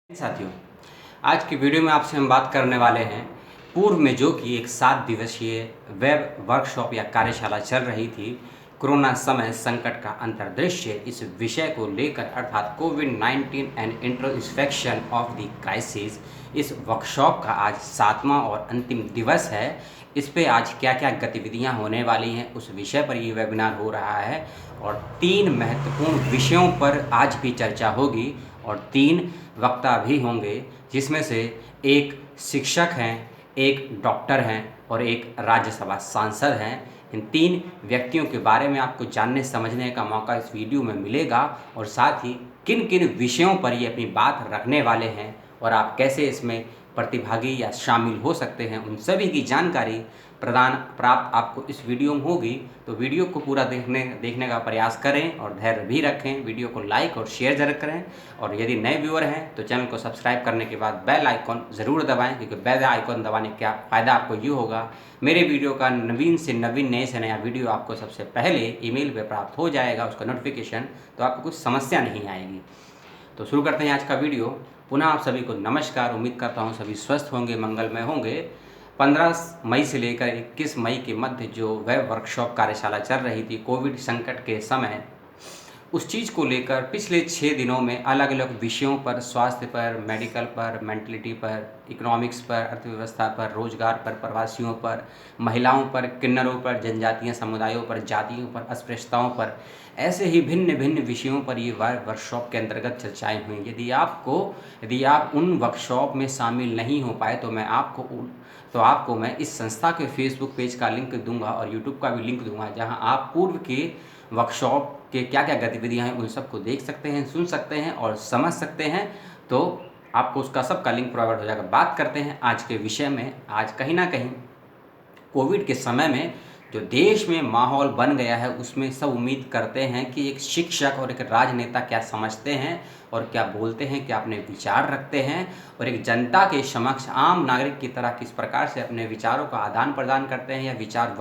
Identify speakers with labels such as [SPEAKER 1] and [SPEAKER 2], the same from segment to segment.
[SPEAKER 1] साथियों, आज की वीडियो में आपसे हम बात करने वाले हैं पूर्व में जो कि एक 7 दिवसीय वेब वर्कशॉप या कार्यशाला चल रही थी, कोरोना समय संकट का अंतर्दृश्य, इस विषय को लेकर अर्थात कोविड-19 and introspection of the crisis. इस वर्कशॉप का आज 7वां और अंतिम दिवस है। इस पे आज क्या क्या गतिविधियां होने वाली हैं उस विषय पर ये वेबिनार हो रहा है और 3 महत्वपूर्ण विषयों पर आज भी चर्चा होगी और 3 वक्ता भी होंगे, जिसमें से एक शिक्षक हैं, एक डॉक्टर हैं और एक राज्यसभा सांसद हैं। इन 3 व्यक्तियों के बारे में आपको जानने समझने का मौका इस वीडियो में मिलेगा और साथ ही किन किन विषयों पर ये अपनी बात रखने वाले हैं और आप कैसे इसमें प्रतिभागी या शामिल हो सकते हैं, उन सभी की जानकारी प्राप्त आपको इस वीडियो में होगी। तो वीडियो को पूरा देखने का प्रयास करें और धैर्य भी रखें। वीडियो को लाइक और शेयर जरूर करें और यदि नए व्यूअर हैं तो चैनल को सब्सक्राइब करने के बाद बेल आइकॉन ज़रूर दबाएं, क्योंकि बेल आइकॉन दबाने का फ़ायदा आपको ये होगा, मेरे वीडियो का नवीन से नवीन नए से नया वीडियो आपको सबसे पहले ईमेल पर प्राप्त हो जाएगा, उसका नोटिफिकेशन, तो आपको कुछ समस्या नहीं आएगी। तो शुरू करते हैं आज का वीडियो। पुनः आप सभी को नमस्कार। उम्मीद करता हूँ सभी स्वस्थ होंगे, मंगलमय होंगे। 15 मई से लेकर 21 मई के मध्य जो वेब वर्कशॉप कार्यशाला चल रही थी कोविड संकट के समय, उस चीज़ को लेकर पिछले 6 दिनों में अलग अलग विषयों पर, स्वास्थ्य पर, मेडिकल पर, मेंटलिटी पर, इकोनॉमिक्स पर, अर्थव्यवस्था पर, रोजगार पर, प्रवासियों पर, महिलाओं पर, किन्नरों पर, जनजातीय समुदायों पर, जातियों पर, अस्पृश्यताओं पर, ऐसे ही भिन्न भिन्न विषयों पर ये वर्कशॉप के अंतर्गत चर्चाएँ हुई। यदि आप उन वर्कशॉप में शामिल नहीं हो पाए तो आपको मैं इस संस्था के फेसबुक पेज का लिंक दूंगा और यूट्यूब का भी लिंक दूंगा, जहां आप पूर्व के वर्कशॉप के क्या क्या गतिविधियां हैं उन सबको देख सकते हैं, सुन सकते हैं और समझ सकते हैं। तो आपको उसका सबका लिंक प्रोवाइड हो जाएगा। बात करते हैं आज के विषय में। आज कहीं ना कहीं कोविड के समय में जो देश में माहौल बन गया है, उसमें सब उम्मीद करते हैं कि एक शिक्षक और एक राजनेता क्या समझते हैं और क्या बोलते हैं, क्या अपने विचार रखते हैं और एक जनता के समक्ष आम नागरिक की तरह किस प्रकार से अपने विचारों का आदान प्रदान करते हैं या विचार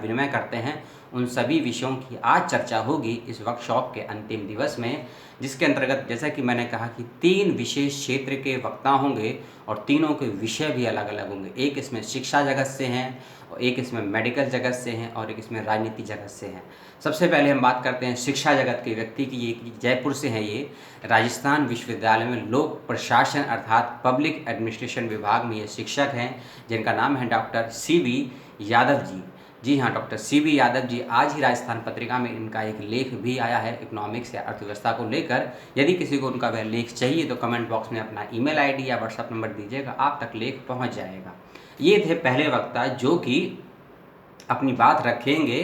[SPEAKER 1] विनिमय करते हैं, उन सभी विषयों की आज चर्चा होगी इस वर्कशॉप के अंतिम दिवस में, जिसके अंतर्गत जैसा कि मैंने कहा कि 3 विशेष क्षेत्र के वक्ता होंगे और तीनों के विषय भी अलग अलग होंगे। एक इसमें शिक्षा जगत से हैं और एक इसमें मेडिकल जगत से हैं और एक इसमें राजनीति जगत से हैं। सबसे पहले हम बात करते हैं शिक्षा जगत के व्यक्ति की। ये जयपुर से हैं, ये राजस्थान विश्वविद्यालय में लोक प्रशासन अर्थात पब्लिक एडमिनिस्ट्रेशन विभाग में ये शिक्षक हैं, जिनका नाम है डॉक्टर CB यादव जी। जी हाँ, डॉक्टर CB यादव जी। आज ही राजस्थान पत्रिका में इनका एक लेख भी आया है इकोनॉमिक्स या अर्थव्यवस्था को लेकर। यदि किसी को उनका वह लेख चाहिए तो कमेंट बॉक्स में अपना ईमेल आईडी या व्हाट्सएप नंबर दीजिएगा, आप तक लेख पहुंच जाएगा। ये थे पहले वक्ता जो कि अपनी बात रखेंगे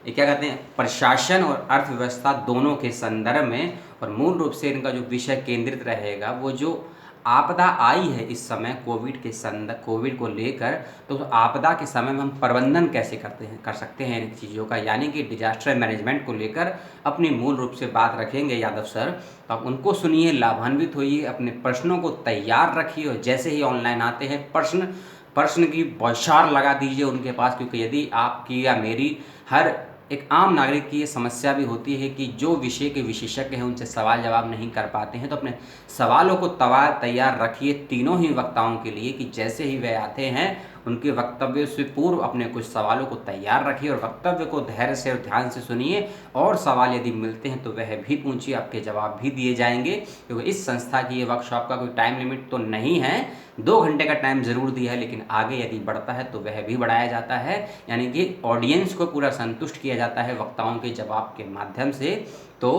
[SPEAKER 1] क्या कहते हैं, प्रशासन और अर्थव्यवस्था दोनों के संदर्भ में। और मूल रूप से इनका जो विषय केंद्रित रहेगा वो जो आपदा आई है इस समय कोविड को लेकर, तो आपदा के समय में हम प्रबंधन कैसे कर सकते हैं इन चीज़ों का, यानी कि डिजास्टर मैनेजमेंट को लेकर अपनी मूल रूप से बात रखेंगे यादव सर। तो आप उनको सुनिए, लाभान्वित होइए, अपने प्रश्नों को तैयार रखिए और जैसे ही ऑनलाइन आते हैं प्रश्न की बौछार लगा दीजिए उनके पास, क्योंकि यदि आपकी या मेरी, हर एक आम नागरिक की ये समस्या भी होती है कि जो विषय के विशेषज्ञ हैं उनसे सवाल जवाब नहीं कर पाते हैं, तो अपने सवालों को तैयार रखिए तीनों ही वक्ताओं के लिए कि जैसे ही वे आते हैं उनके वक्तव्य से पूर्व अपने कुछ सवालों को तैयार रखिए और वक्तव्य को धैर्य से और ध्यान से सुनिए और सवाल यदि मिलते हैं तो वह भी पूछिए, आपके जवाब भी दिए जाएंगे। क्योंकि इस संस्था की ये वर्कशॉप का कोई टाइम लिमिट तो नहीं है, 2 घंटे का टाइम ज़रूर दिया है, लेकिन आगे यदि बढ़ता है तो वह भी बढ़ाया जाता है, यानी कि ऑडियंस को पूरा संतुष्ट किया जाता है वक्ताओं के जवाब के माध्यम से। तो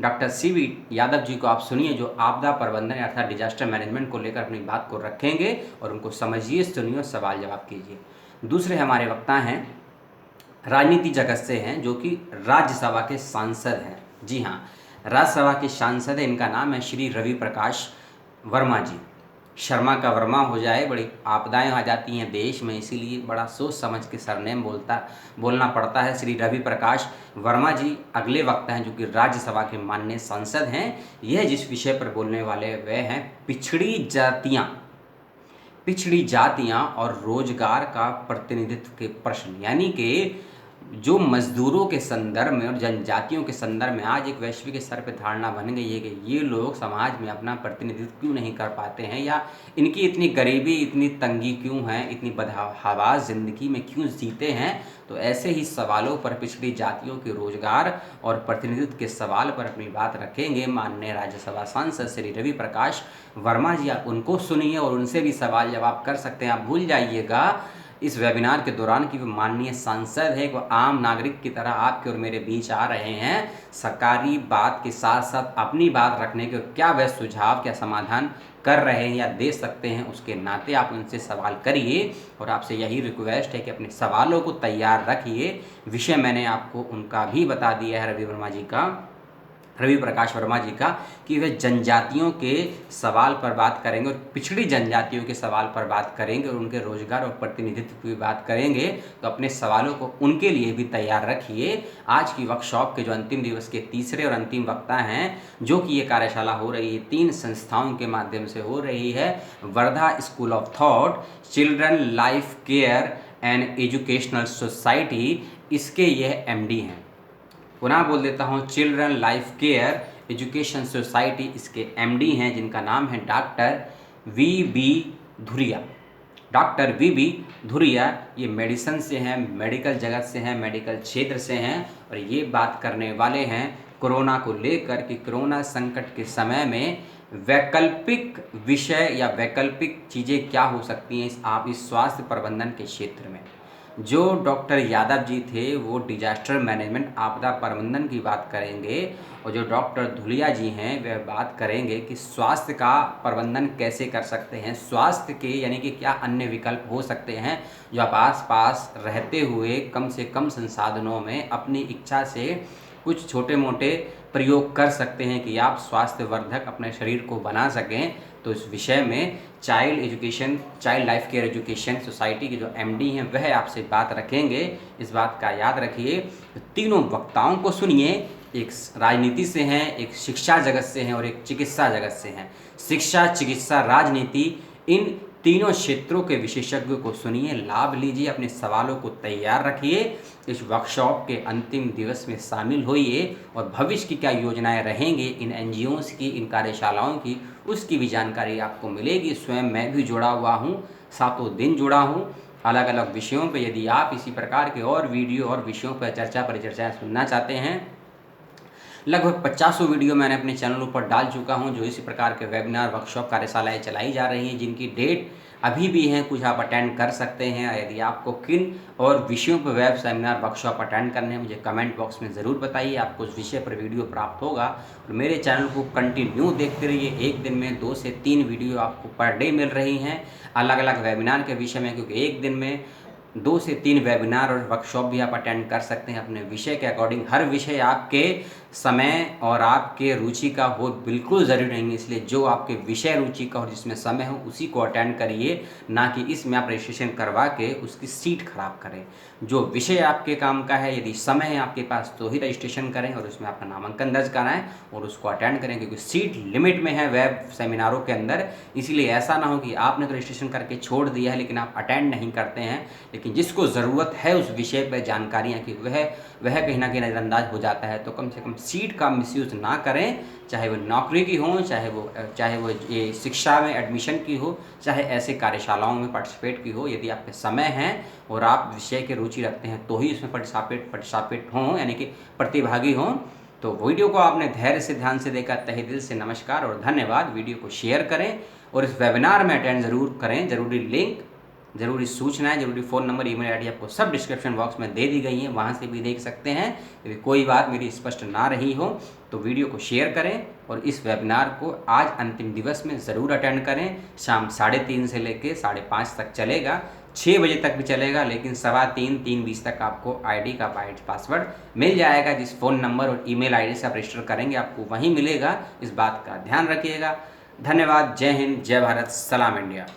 [SPEAKER 1] डॉक्टर CB यादव जी को आप सुनिए, जो आपदा प्रबंधन अर्थात डिजास्टर मैनेजमेंट को लेकर अपनी बात को रखेंगे और उनको समझिए, सुनिए और सवाल जवाब कीजिए। दूसरे हमारे वक्ता हैं राजनीति जगत से हैं, जो कि राज्यसभा के सांसद हैं। जी हाँ, राज्यसभा के सांसद हैं, इनका नाम है श्री रवि प्रकाश वर्मा जी। शर्मा का वर्मा हो जाए, बड़ी आपदाएं आ जाती हैं देश में, इसीलिए बड़ा सोच समझ के सरनेम बोलना पड़ता है। श्री रवि प्रकाश वर्मा जी अगले वक्ता हैं, जो कि राज्यसभा के माननीय सांसद हैं। यह जिस विषय पर बोलने वाले वे हैं पिछड़ी जातियां और रोजगार का प्रतिनिधित्व के प्रश्न, यानी कि जो मजदूरों के संदर्भ में और जनजातियों के संदर्भ में आज एक वैश्विक स्तर पर धारणा बन गई है कि ये लोग समाज में अपना प्रतिनिधित्व क्यों नहीं कर पाते हैं, या इनकी इतनी गरीबी, इतनी तंगी क्यों है, इतनी बदहवास ज़िंदगी में क्यों जीते हैं। तो ऐसे ही सवालों पर पिछड़ी जातियों के रोजगार और प्रतिनिधित्व के सवाल पर अपनी बात रखेंगे माननीय राज्यसभा सांसद श्री रवि प्रकाश वर्मा जी। आप उनको सुनिए और उनसे भी सवाल जवाब कर सकते हैं। आप भूल जाइएगा इस वेबिनार के दौरान कि वो माननीय सांसद है, वो आम नागरिक की तरह आपके और मेरे बीच आ रहे हैं। सरकारी बात के साथ साथ अपनी बात रखने के क्या वह सुझाव, क्या समाधान कर रहे हैं या दे सकते हैं, उसके नाते आप उनसे सवाल करिए। और आपसे यही रिक्वेस्ट है कि अपने सवालों को तैयार रखिए। विषय मैंने आपको उनका भी बता दिया है, रवि प्रकाश वर्मा जी का, कि वे जनजातियों के सवाल पर बात करेंगे और पिछड़ी जनजातियों के सवाल पर बात करेंगे और उनके रोजगार और प्रतिनिधित्व की बात करेंगे। तो अपने सवालों को उनके लिए भी तैयार रखिए। आज की वर्कशॉप के जो अंतिम दिवस के तीसरे और अंतिम वक्ता हैं, जो कि ये कार्यशाला हो रही है 3 संस्थाओं के माध्यम से हो रही है। Wardha school of thought, children life care and educational society, इसके यह MD हैं। पुनः बोल देता हूँ, children life care education society, इसके MD हैं, जिनका नाम है डॉक्टर VB धुरिया। डॉक्टर VB धुरिया ये मेडिसिन से हैं, मेडिकल जगत से हैं, मेडिकल क्षेत्र से हैं, और ये बात करने वाले हैं कोरोना को लेकर कि कोरोना संकट के समय में वैकल्पिक विषय या वैकल्पिक चीज़ें क्या हो सकती हैं आप इस स्वास्थ्य प्रबंधन के क्षेत्र में। जो डॉक्टर यादव जी थे वो डिजास्टर मैनेजमेंट, आपदा प्रबंधन की बात करेंगे, और जो डॉक्टर धुलिया जी हैं वह बात करेंगे कि स्वास्थ्य का प्रबंधन कैसे कर सकते हैं, स्वास्थ्य के यानी कि क्या अन्य विकल्प हो सकते हैं जो आप आस पास रहते हुए कम से कम संसाधनों में अपनी इच्छा से कुछ छोटे मोटे प्रयोग कर सकते हैं कि आप स्वास्थ्यवर्धक अपने शरीर को बना सकें। तो इस विषय में child life care education society के जो MD हैं वह आपसे बात रखेंगे। इस बात का याद रखिए। तीनों वक्ताओं को सुनिए, एक राजनीति से हैं, एक शिक्षा जगत से हैं और एक चिकित्सा जगत से हैं। शिक्षा, चिकित्सा, राजनीति, इन तीनों क्षेत्रों के विशेषज्ञों को सुनिए, लाभ लीजिए, अपने सवालों को तैयार रखिए। इस वर्कशॉप के अंतिम दिवस में शामिल होइए और भविष्य की क्या योजनाएं रहेंगी इन NGOs की, इन कार्यशालाओं की, उसकी भी जानकारी आपको मिलेगी। स्वयं मैं भी जुड़ा हुआ हूँ, 7 दिन जुड़ा हूँ अलग अलग विषयों पर। यदि आप इसी प्रकार के और वीडियो और विषयों पर परिचर्चाएँ सुनना चाहते हैं, लगभग 50 वीडियो मैंने अपने चैनल पर डाल चुका हूं, जो इसी प्रकार के वेबिनार, वर्कशॉप, कार्यशालाएं चलाई जा रही हैं, जिनकी डेट अभी भी हैं, कुछ आप अटेंड कर सकते हैं। यदि आपको किन और विषयों पर वेब सेमिनार, वर्कशॉप अटेंड करने हैं, मुझे कमेंट बॉक्स में ज़रूर बताइए। आपको उस विषय पर वीडियो प्राप्त होगा। और मेरे चैनल को कंटिन्यू देखते रहिए। एक दिन में 2 से 3 वीडियो आपको पर डे मिल रही हैं अलग अलग वेबिनार के विषय में, क्योंकि एक दिन में 2 से 3 वेबिनार और वर्कशॉप भी आप अटेंड कर सकते हैं अपने विषय के अकॉर्डिंग। हर विषय आपके समय और आपके रुचि का हो बिल्कुल ज़रूरी नहीं है, इसलिए जो आपके विषय रुचि का और जिसमें समय हो उसी को अटेंड करिए, ना कि इसमें आप रजिस्ट्रेशन करवा के उसकी सीट खराब करें। जो विषय आपके काम का है, यदि समय है आपके पास तो ही रजिस्ट्रेशन करें और उसमें अपना नामांकन दर्ज कराएं और उसको अटेंड करें, क्योंकि सीट लिमिट में है वेब सेमिनारों के अंदर। इसलिए ऐसा ना हो कि आपने तो रजिस्ट्रेशन करके छोड़ दिया है लेकिन आप अटेंड नहीं करते हैं, लेकिन जिसको ज़रूरत है उस विषय पर जानकारियाँ की वह कहीं ना कहीं नज़रअंदाज हो जाता है। तो कम से कम सीट का मिसयूज़ ना करें, चाहे वो नौकरी की हो, चाहे वो ये शिक्षा में एडमिशन की हो, चाहे ऐसे कार्यशालाओं में पार्टिसिपेट की हो। यदि आपके समय है और आप विषय के रुचि रखते हैं तो ही इसमें पार्टिसिपेट हों, यानी कि प्रतिभागी हों। तो वीडियो को आपने धैर्य से, ध्यान से देखा, तहे दिल से नमस्कार और धन्यवाद। वीडियो को शेयर करें और इस वेबिनार में अटेंड ज़रूर करें। ज़रूरी लिंक, ज़रूरी सूचनाएं, ज़रूरी फ़ोन नंबर, ईमेल आईडी आपको सब डिस्क्रिप्शन बॉक्स में दे दी गई हैं, वहां से भी देख सकते हैं। यदि कोई बात मेरी स्पष्ट ना रही हो तो वीडियो को शेयर करें और इस वेबिनार को आज अंतिम दिवस में ज़रूर अटेंड करें। शाम 3:30 से लेकर 5:30 तक चलेगा, 6 बजे तक भी चलेगा, लेकिन 3:15-3:20 तक आपको ID का पासवर्ड मिल जाएगा। जिस फ़ोन नंबर और ईमेल आईडी से आप रजिस्टर करेंगे आपको वहीं मिलेगा। इस बात का ध्यान रखिएगा। धन्यवाद। जय हिंद, जय भारत, सलाम इंडिया।